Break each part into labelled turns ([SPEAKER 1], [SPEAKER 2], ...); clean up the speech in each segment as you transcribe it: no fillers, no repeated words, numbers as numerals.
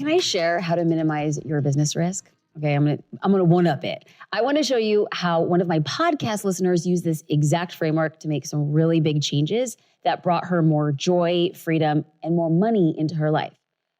[SPEAKER 1] Can I share how to minimize your business risk? Okay, I'm gonna one up it. I want to show you how one of my podcast listeners used this exact framework to make some really big changes that brought her more joy, freedom, and more money into her life.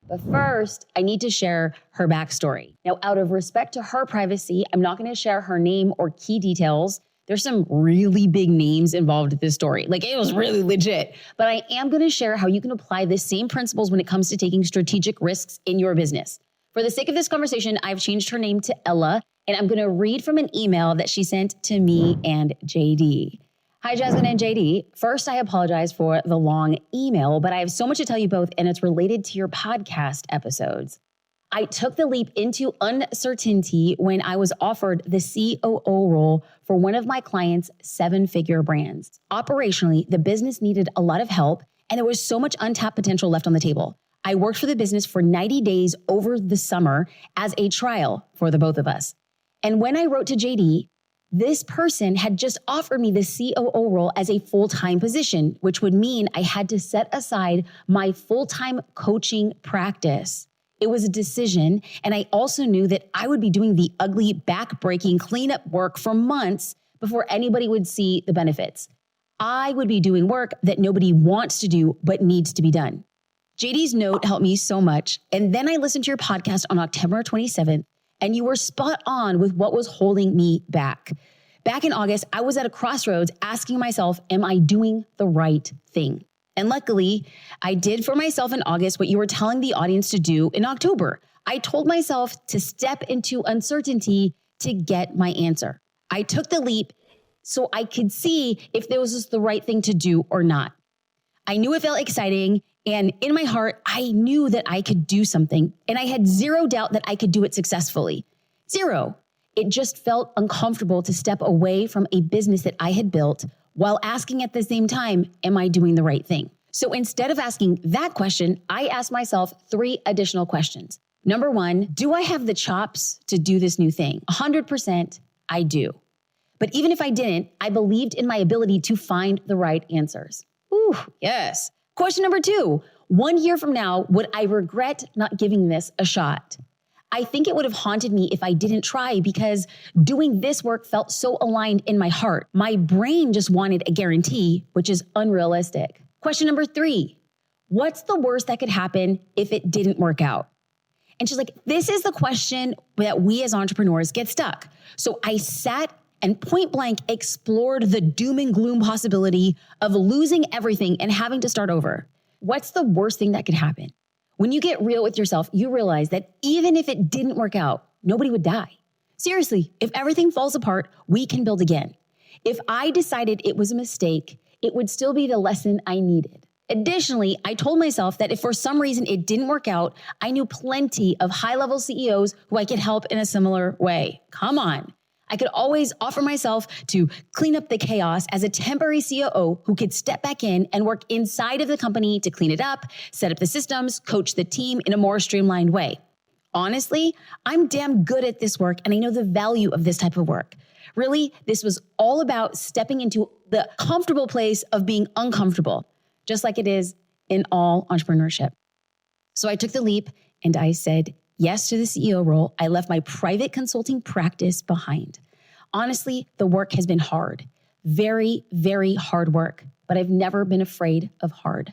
[SPEAKER 1] But first, I need to share her backstory. Now, out of respect to her privacy, I'm not going to share her name or key details. There's some really big names involved in this story. Like, it was really legit. But I am going to share how you can apply the same principles when it comes to taking strategic risks in your business. For the sake of this conversation, I've changed her name to Ella, and I'm going to read from an email that she sent to me and JD. Hi, Jasmine and JD. First, I apologize for the long email, but I have so much to tell you both, and it's related to your podcast episodes. I took the leap into uncertainty when I was offered the COO role for one of my clients' 7-figure brands. Operationally, the business needed a lot of help, and there was so much untapped potential left on the table. I worked for the business for 90 days over the summer as a trial for the both of us. And when I wrote to JD, this person had just offered me the COO role as a full-time position, which would mean I had to set aside my full-time coaching practice. It was a decision, and I also knew that I would be doing the ugly, back-breaking cleanup work for months before anybody would see the benefits. I would be doing work that nobody wants to do but needs to be done. JD's note helped me so much, and then I listened to your podcast on October 27th, and you were spot on with what was holding me back. Back in August, I was at a crossroads asking myself, am I doing the right thing? And luckily, I did for myself in August what you were telling the audience to do in October. I told myself to step into uncertainty to get my answer. I took the leap so I could see if there was the right thing to do or not. I knew it felt exciting, and in my heart, I knew that I could do something, and I had zero doubt that I could do it successfully. Zero. It just felt uncomfortable to step away from a business that I had built while asking at the same time, am I doing the right thing? So instead of asking that question, I asked myself 3 additional questions. Number 1, do I have the chops to do this new thing? 100% I do. But even if I didn't, I believed in my ability to find the right answers. Ooh, yes. Question number 2, 1 year from now, would I regret not giving this a shot? I think it would have haunted me if I didn't try because doing this work felt so aligned in my heart. My brain just wanted a guarantee, which is unrealistic. Question number 3, what's the worst that could happen if it didn't work out? And she's like, this is the question that we as entrepreneurs get stuck. So I sat and point blank explored the doom and gloom possibility of losing everything and having to start over. What's the worst thing that could happen? When you get real with yourself, you realize that even if it didn't work out, nobody would die. Seriously, if everything falls apart, we can build again. If I decided it was a mistake, it would still be the lesson I needed. Additionally, I told myself that if for some reason it didn't work out, I knew plenty of high-level CEOs who I could help in a similar way. Come on. I could always offer myself to clean up the chaos as a temporary COO who could step back in and work inside of the company to clean it up, set up the systems, coach the team in a more streamlined way. Honestly, I'm damn good at this work and I know the value of this type of work. Really, this was all about stepping into the comfortable place of being uncomfortable, just like it is in all entrepreneurship. So I took the leap and I said yes to the CEO role. I left my private consulting practice behind. Honestly, the work has been hard, very, very hard work, but I've never been afraid of hard.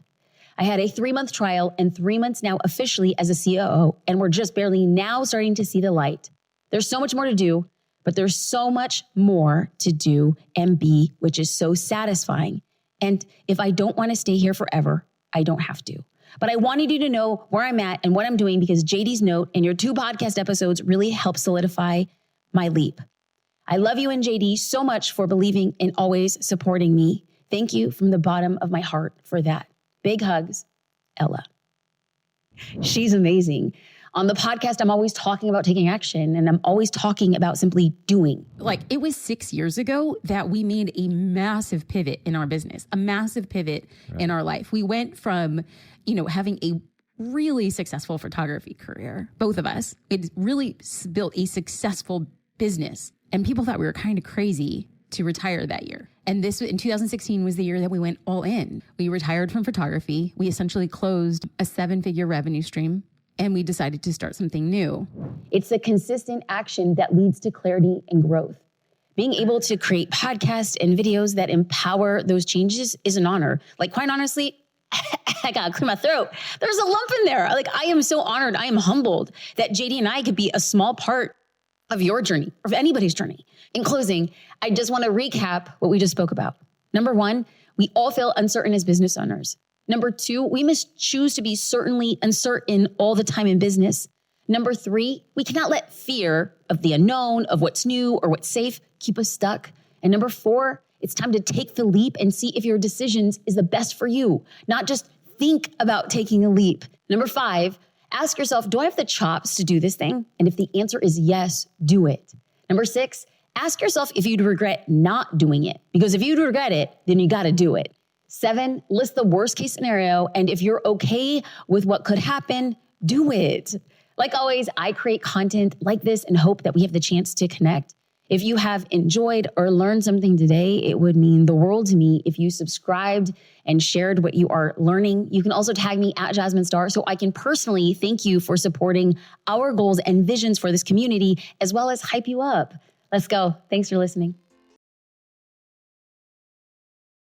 [SPEAKER 1] I had a 3-month trial and 3 months now officially as a COO, and we're just barely now starting to see the light. There's so much more to do, but there's so much more to do and be, which is so satisfying. And if I don't want to stay here forever, I don't have to. But I wanted you to know where I'm at and what I'm doing because JD's note and your 2 podcast episodes really helped solidify my leap. I love you and JD so much for believing and always supporting me. Thank you from the bottom of my heart for that. Big hugs, Ella. She's amazing. On the podcast, I'm always talking about taking action and I'm always talking about simply doing.
[SPEAKER 2] Like it was 6 years ago that we made a massive pivot in our business, a massive pivot in our life. We went from, having a really successful photography career, both of us. It really built a successful business and people thought we were kind of crazy to retire that year. And this in 2016 was the year that we went all in. We retired from photography. We essentially closed a 7-figure revenue stream and we decided to start something new.
[SPEAKER 1] It's the consistent action that leads to clarity and growth. Being able to create podcasts and videos that empower those changes is an honor. Like, quite honestly, I gotta clear my throat. There's a lump in there. Like, I am so honored. I am humbled that JD and I could be a small part of your journey, or of anybody's journey. In closing, I just want to recap what we just spoke about. Number one, we all feel uncertain as business owners. Number two, we must choose to be certainly uncertain all the time in business. Number three, we cannot let fear of the unknown, of what's new or what's safe, keep us stuck. And number four, it's time to take the leap and see if your decisions is the best for you, not just think about taking a leap. Number five, ask yourself, do I have the chops to do this thing? And if the answer is yes, do it. Number six, ask yourself if you'd regret not doing it, because if you'd regret it, then you got to do it. 7, list the worst case scenario. And if you're okay with what could happen, do it. Like always, I create content like this and hope that we have the chance to connect. If you have enjoyed or learned something today, it would mean the world to me if you subscribed and shared what you are learning. You can also tag me at Jasmine Star so I can personally thank you for supporting our goals and visions for this community, as well as hype you up. Let's go. Thanks for listening.